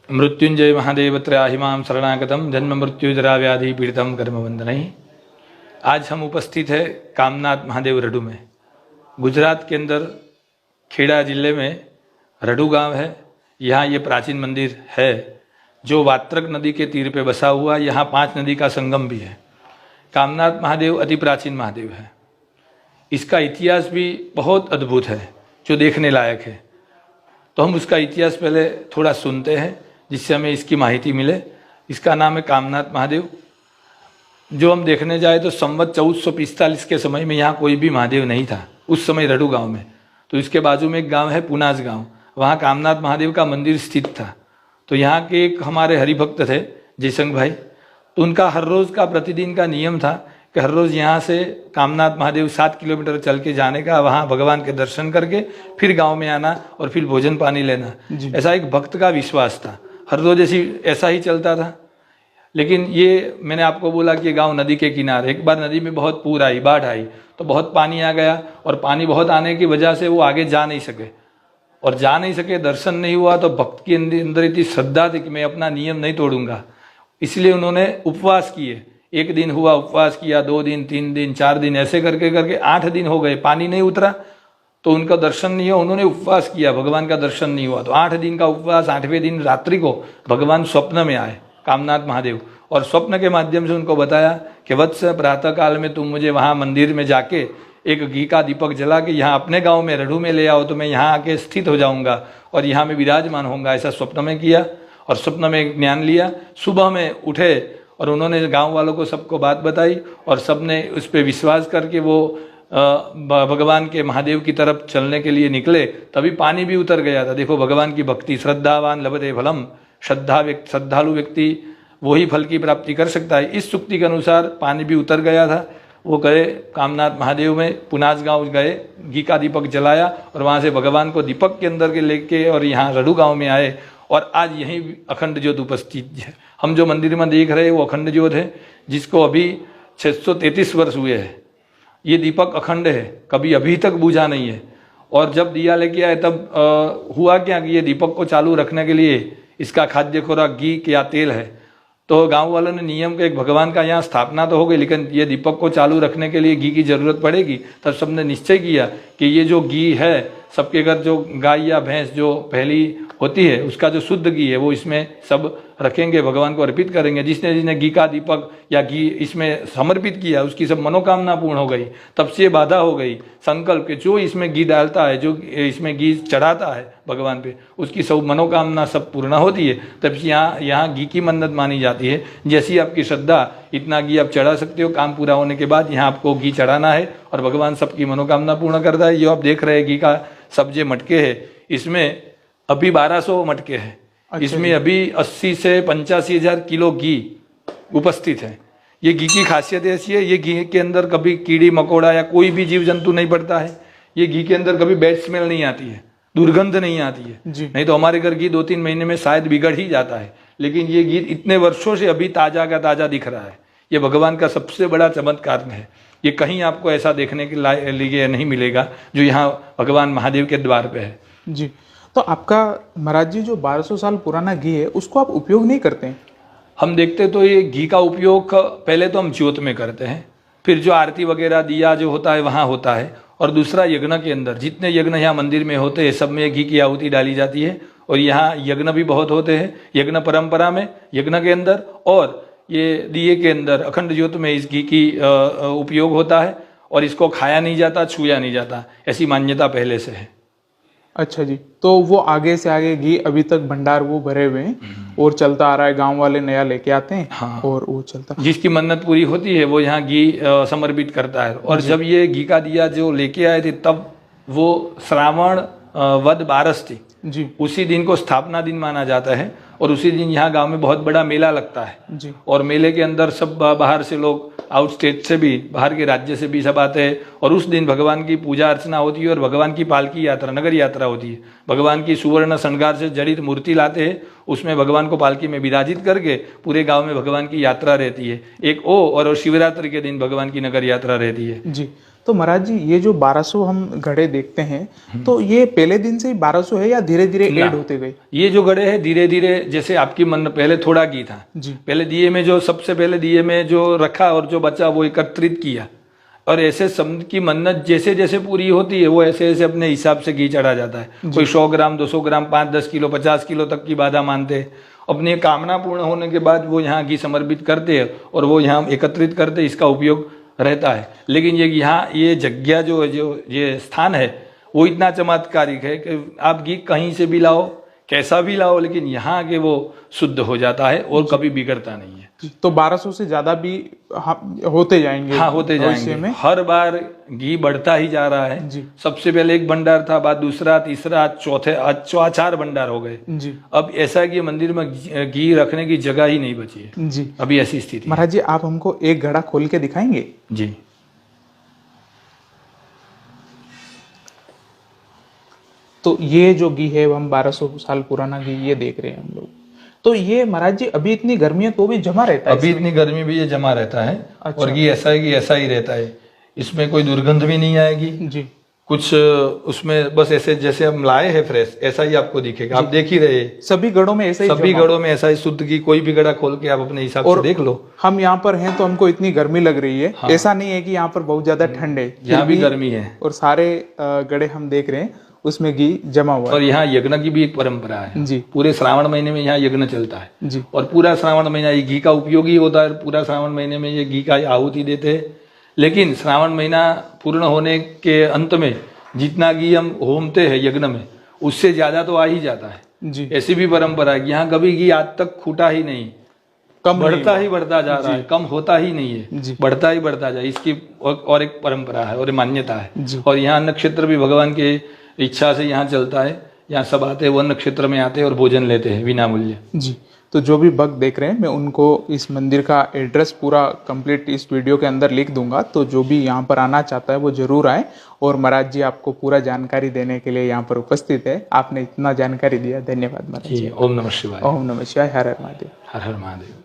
मृत्युंजय महादेव त्रयाहिमां शरणागतम जन्म मृत्यु जरा व्याधि पीड़ितम कर्मबंधनहि। आज हम उपस्थित है कामनाथ महादेव रडू में। गुजरात के अंदर खेड़ा जिले में रडू गांव है। यहाँ ये प्राचीन मंदिर है जो वात्रक नदी के तीर पे बसा हुआ। यहाँ 5 नदी का संगम भी है। कामनाथ महादेव अति प्राचीन महादेव है। इसका इतिहास भी बहुत अद्भुत है जो देखने लायक है। तो हम उसका इतिहास पहले थोड़ा सुनते हैं जिससे हमें इसकी माहिती मिले। इसका नाम है कामनाथ महादेव। जो हम देखने जाए तो संवत 1445 के समय में यहाँ कोई भी महादेव नहीं था, उस समय रडू गांव में। तो इसके बाजू में एक गांव है पुनाज गांव, वहाँ कामनाथ महादेव का मंदिर स्थित था। तो यहाँ के एक हमारे हरिभक्त थे जयसंग भाई, तो उनका हर रोज़ का प्रतिदिन का नियम था कि हर रोज़ यहाँ से कामनाथ महादेव 7 किलोमीटर चल के जाने का, वहाँ भगवान के दर्शन करके फिर गांव में आना और फिर भोजन पानी लेना। ऐसा एक भक्त का विश्वास था। हर रोज़ ऐसा ही चलता था। लेकिन ये मैंने आपको बोला कि ये गांव नदी के किनारे। एक बार नदी में बहुत पूर आई, बाढ़ आई, तो बहुत पानी आ गया और पानी बहुत आने की वजह से वो आगे जा नहीं सके। और जा नहीं सके, दर्शन नहीं हुआ। तो भक्त के अंदर इतनी श्रद्धा थी कि मैं अपना नियम नहीं तोड़ूंगा, इसलिए उन्होंने उपवास किए। 1 दिन हुआ, उपवास किया, 2 दिन, 3 दिन, 4 दिन, ऐसे करके करके 8 दिन हो गए, पानी नहीं उतरा। तो उनका दर्शन नहीं हुआ, उन्होंने उपवास किया, भगवान का दर्शन नहीं हुआ। तो 8 दिन का उपवास, 8वें दिन रात्रि को भगवान स्वप्न में आए कामनाथ महादेव, और स्वप्न के माध्यम से उनको बताया कि वत्स प्रातः काल में तुम मुझे वहाँ मंदिर में जाके एक घी का दीपक जला के यहाँ अपने गांव में रडू में ले आओ, तो मैं यहाँ आके स्थित हो जाऊँगा और यहाँ में विराजमान होऊंगा। ऐसा स्वप्न में किया और स्वप्न में ज्ञान लिया। सुबह में उठे और उन्होंने गांव वालों को सबको बात बताई और सबने उस पर विश्वास करके वो भगवान के महादेव की तरफ चलने के लिए निकले। तभी पानी भी उतर गया था। देखो भगवान की भक्ति, श्रद्धावान लभते फलम, श्रद्धालु व्यक्ति वही फल की प्राप्ति कर सकता है। इस सुक्ति के अनुसार पानी भी उतर गया था। वो गए कामनाथ महादेव में, पुनाज गांव गए, घी का दीपक जलाया और वहाँ से भगवान को दीपक के अंदर के लेके और यहाँ रडू गांव में आए। और आज यहीं अखंड ज्योत उपस्थित है। हम जो मंदिर में देख रहे हैं वो अखंड ज्योत है, जिसको अभी 633 वर्ष हुए हैं। ये दीपक अखंड है, कभी अभी तक बुझा नहीं है। और जब दिया लेके आए तब हुआ क्या कि ये दीपक को चालू रखने के लिए इसका खाद्य खुराक घी या तेल है। तो गांव वालों ने नियम के, एक भगवान का यहाँ स्थापना तो हो गई, लेकिन ये दीपक को चालू रखने के लिए घी की जरूरत पड़ेगी। तब सबने निश्चय किया कि ये जो घी है, सबके घर जो गाय या भैंस जो पहली होती है उसका जो शुद्ध घी है वो इसमें सब रखेंगे, भगवान को अर्पित करेंगे। जिसने जिसने घी का दीपक या घी इसमें समर्पित किया उसकी सब मनोकामना पूर्ण हो गई। तब से बाधा हो गई संकल्प के, जो इसमें घी डालता है, जो इसमें घी चढ़ाता है भगवान पे, उसकी सब मनोकामना सब पूर्ण होती है। तब से यहाँ घी की मन्नत मानी जाती है। जैसी आपकी श्रद्धा, इतना घी आप चढ़ा सकते हो। काम पूरा होने के बाद यहाँ आपको घी चढ़ाना है और भगवान सबकी मनोकामना पूर्ण करता है। जो आप देख रहे हैं घी का सब जो मटके है, इसमें अभी 1200 मटके हैं। इसमें अभी 80 से 85 हज़ार किलो घी उपस्थित है। ये घी की खासियत ऐसी है, ये घी के अंदर कभी कीड़ी मकोड़ा या कोई भी जीव जंतु नहीं पड़ता है। ये घी के अंदर कभी बैड स्मेल नहीं आती है, दुर्गंध नहीं आती है। नहीं तो हमारे घर घी 2-3 महीने में शायद बिगड़ ही जाता है, लेकिन ये घी इतने वर्षों से अभी ताजा का ताजा दिख रहा है। ये भगवान का सबसे बड़ा चमत्कार है। ये कहीं आपको ऐसा देखने के लिए नहीं मिलेगा जो यहाँ भगवान महादेव के द्वार पे है। जी, तो आपका महाराज जी जो 1200 साल पुराना घी है उसको आप उपयोग नहीं करते हैं? हम देखते तो ये घी का उपयोग पहले तो हम ज्योत में करते हैं, फिर जो आरती वगैरह दिया जो होता है वहाँ होता है, और दूसरा यज्ञ के अंदर जितने यज्ञ यहाँ मंदिर में होते हैं सब में घी की आहुति डाली जाती है। और यहाँ यज्ञ भी बहुत होते हैं, यज्ञ परंपरा में, यज्ञ के अंदर और ये दिए के अंदर अखंड ज्योत में इस घी की उपयोग होता है। और इसको खाया नहीं जाता, छुआ नहीं जाता, ऐसी मान्यता पहले से है। अच्छा जी, तो वो आगे से आगे घी अभी तक भंडार वो भरे हुए हैं और चलता आ रहा है। गांव वाले नया लेके आते हैं। हाँ। और वो चलता, जिसकी मन्नत पूरी होती है वो यहाँ घी समर्पित करता है। और जब ये घी का दिया जो लेके आए थे तब वो श्रावण वद 12 थी जी, उसी दिन को स्थापना दिन माना जाता है। और उसी दिन यहाँ गांव में बहुत बड़ा मेला लगता है जी। और मेले के अंदर सब बाहर से लोग, आउट स्टेट से भी, बाहर के राज्य से भी सब आते हैं। और उस दिन भगवान की पूजा अर्चना होती है और भगवान की पालकी यात्रा, नगर यात्रा होती है। भगवान की सुवर्ण श्रृंगार से जड़ित मूर्ति लाते हैं, उसमें भगवान को पालकी में विराजित करके पूरे गाँव में भगवान की यात्रा रहती है। एक और शिवरात्रि के दिन भगवान की नगर यात्रा रहती है। जी, तो महाराज जी ये जो 1200 हम घड़े देखते हैं तो ये पहले दिन से ही 1200 है या धीरे धीरे ऐड होते गए? ये जो घड़े हैं धीरे धीरे, जैसे आपकी मन पहले थोड़ा घी था जी, पहले दिए में जो सबसे पहले दिए में जो रखा और जो बचा वो एकत्रित किया, और ऐसे सबकी मन्नत जैसे जैसे पूरी होती है वो ऐसे ऐसे अपने हिसाब से घी चढ़ा जाता है। कोई 100 ग्राम 200 ग्राम 5-10 किलो 50 किलो तक की बाधा मानते हैं। अपनी कामना पूर्ण होने के बाद वो यहाँ घी समर्पित करते हैं और वो यहाँ एकत्रित करते, इसका उपयोग रहता है। लेकिन ये यहाँ ये जगह जो ये स्थान है वो इतना चमत्कारिक है कि आप घी कहीं से भी लाओ कैसा भी लाओ, लेकिन यहाँ के वो शुद्ध हो जाता है और कभी बिगड़ता नहीं है। तो 1200 से ज्यादा भी होते जाएंगे? हाँ होते जाएंगे, में हर बार घी बढ़ता ही जा रहा है जी। सबसे पहले एक भंडार था, बाद दूसरा तीसरा चौथे, आज 4 भंडार हो गए जी। अब ऐसा कि मंदिर में घी रखने की जगह ही नहीं बची है जी, अभी ऐसी स्थिति। महाराज जी आप हमको एक घड़ा खोल के दिखाएंगे? जी। तो ये जो घी है वो हम 1200 साल पुराना घी ये देख रहे हैं हम लोग। तो ये महाराज जी अभी इतनी गर्मी है तो भी जमा रहता है? अभी इतनी गर्मी भी ये जमा रहता है। अच्छा। और घी ऐसा है कि ऐसा ही रहता है, इसमें कोई दुर्गंध भी नहीं आएगी जी। कुछ उसमें बस ऐसे जैसे हम लाए हैं फ्रेश ऐसा ही आपको दिखेगा। आप देख ही रहे सभी घड़ों में ऐसा ही? सभी घड़ों में ऐसा ही शुद्ध घी, कोई भी घड़ा खोल के आप अपने हिसाब से देख लो। हम यहाँ पर हैं तो हमको इतनी गर्मी लग रही है। हाँ। ऐसा नहीं है कि यहाँ पर बहुत ज्यादा ठंड है, यहाँ भी गर्मी है। और सारे घड़े हम देख रहे हैं उसमें घी जमा हुआ है। और यहाँ यज्ञ की भी एक परंपरा है जी। पूरे श्रावण महीने में यहाँ यज्ञ चलता है जी। और पूरा श्रावण महीना ये घी का उपयोग ही होता है। पूरा श्रावण महीने में ये घी का आहुति देते हैं, लेकिन श्रावण महीना पूर्ण होने के अंत में जितना घी हम होमते हैं यज्ञ में उससे ज्यादा तो आ ही जाता है जी। ऐसी भी परंपरा है। यहाँ कभी घी आज तक खूटा ही नहीं, कम बढ़ता ही बढ़ता जा रहा है, कम होता ही नहीं है, जी। बढ़ता ही बढ़ता जाए, इसकी और एक परंपरा है और मान्यता है। जी। और यहाँ नक्षत्र भी भगवान के इच्छा से यहाँ चलता है। यहाँ सब आते हैं, वो नक्षत्र में आते हैं और भोजन लेते हैं बिना मूल्य। जी। तो जो भी भक्त देख रहे हैं मैं उनको इस मंदिर का एड्रेस पूरा कंप्लीट इस वीडियो के अंदर लिख दूंगा, तो जो भी यहाँ पर आना चाहता है वो जरूर आए। और महाराज जी आपको पूरा जानकारी देने के लिए यहाँ पर उपस्थित है। आपने इतना जानकारी दिया, धन्यवाद महाराज जी। ओम नमः शिवाय। ओम नमः शिवाय। हर हर महादेव। हर हर महादेव।